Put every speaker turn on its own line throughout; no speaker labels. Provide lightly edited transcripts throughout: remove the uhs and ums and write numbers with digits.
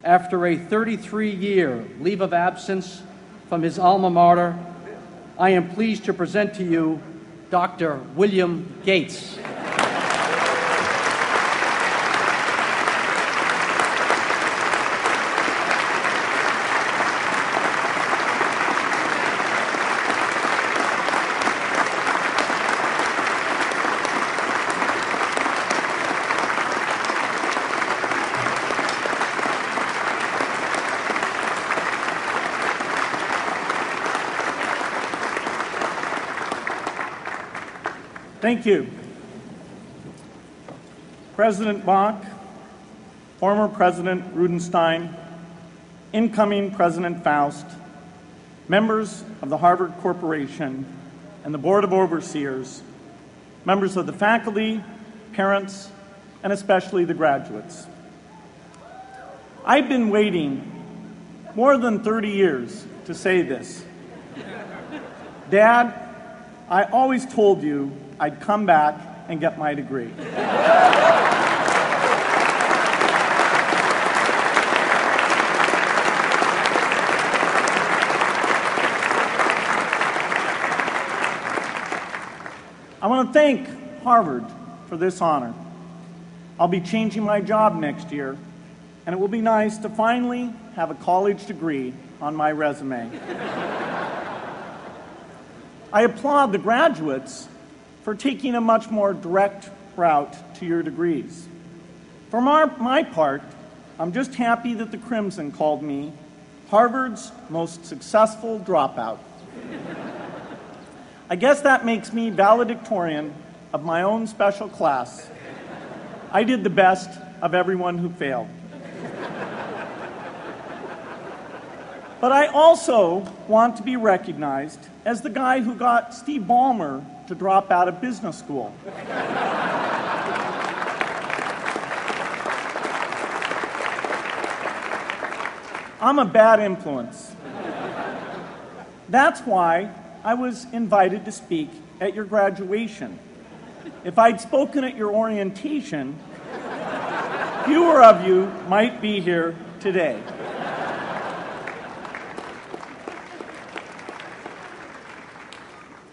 After a 33-year leave of absence from his alma mater, I am pleased to present to you Dr. William Gates.
Thank you. President Bach, former President Rudenstein, incoming President Faust, members of the Harvard Corporation and the Board of Overseers, members of the faculty, parents, and especially the graduates. I've been waiting more than 30 years to say this. Dad, I always told you I'd come back and get my degree. I want to thank Harvard for this honor. I'll be changing my job next year, and it will be nice to finally have a college degree on my resume. I applaud the graduates for taking a much more direct route to your degrees. For my part, I'm just happy that the Crimson called me Harvard's most successful dropout. I guess that makes me valedictorian of my own special class. I did the best of everyone who failed. But I also want to be recognized as the guy who got Steve Ballmer to drop out of business school. I'm a bad influence. That's why I was invited to speak at your graduation. If I'd spoken at your orientation, fewer of you might be here today.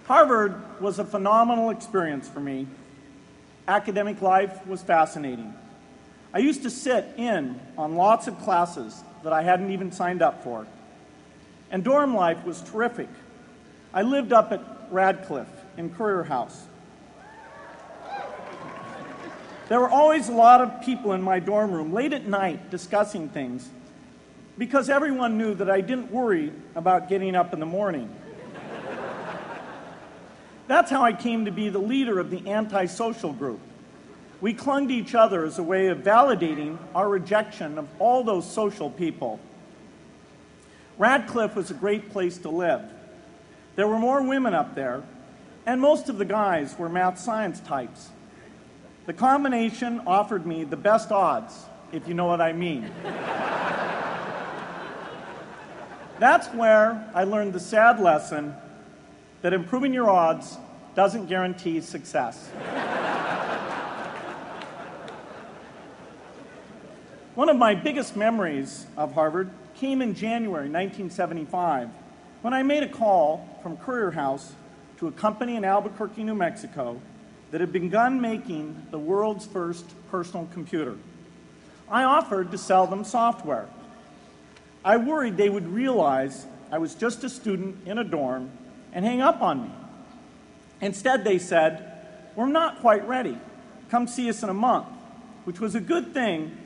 Harvard was a phenomenal experience for me. Academic life was fascinating. I used to sit in on lots of classes that I hadn't even signed up for. And dorm life was terrific. I lived up at Radcliffe in Currier House. There were always a lot of people in my dorm room late at night discussing things because everyone knew that I didn't worry about getting up in the morning. That's how I came to be the leader of the antisocial group. We clung to each other as a way of validating our rejection of all those social people. Radcliffe was a great place to live. There were more women up there, and most of the guys were math science types. The combination offered me the best odds, if you know what I mean. That's where I learned the sad lesson that improving your odds doesn't guarantee success. One of my biggest memories of Harvard came in January 1975 when I made a call from Currier House to a company in Albuquerque, New Mexico that had begun making the world's first personal computer. I offered to sell them software. I worried they would realize I was just a student in a dorm and hang up on me. Instead, they said, "We're not quite ready. Come see us in a month," which was a good thing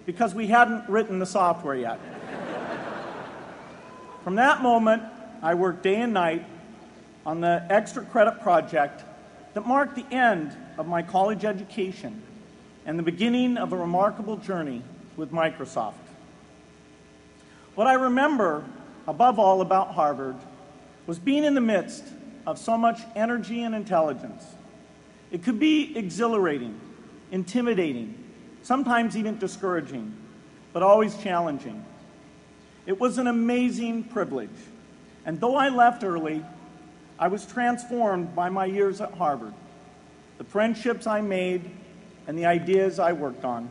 because we hadn't written the software yet. From that moment, I worked day and night on the extra credit project that marked the end of my college education and the beginning of a remarkable journey with Microsoft. What I remember above all about Harvard was being in the midst of so much energy and intelligence. It could be exhilarating, intimidating, sometimes even discouraging, but always challenging. It was an amazing privilege, and though I left early, I was transformed by my years at Harvard, the friendships I made, and the ideas I worked on.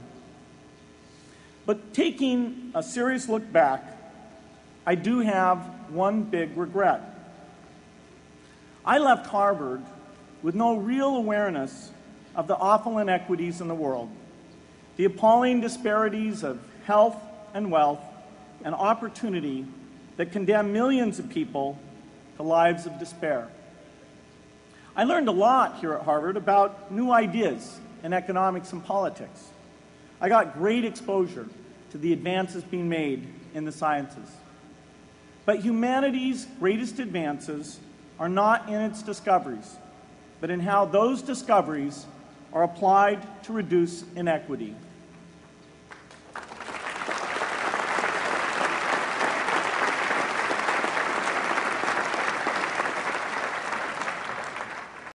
But taking a serious look back, I do have one big regret. I left Harvard with no real awareness of the awful inequities in the world, the appalling disparities of health and wealth and opportunity that condemn millions of people to lives of despair. I learned a lot here at Harvard about new ideas in economics and politics. I got great exposure to the advances being made in the sciences. But humanity's greatest advances are not in its discoveries, but in how those discoveries are applied to reduce inequity.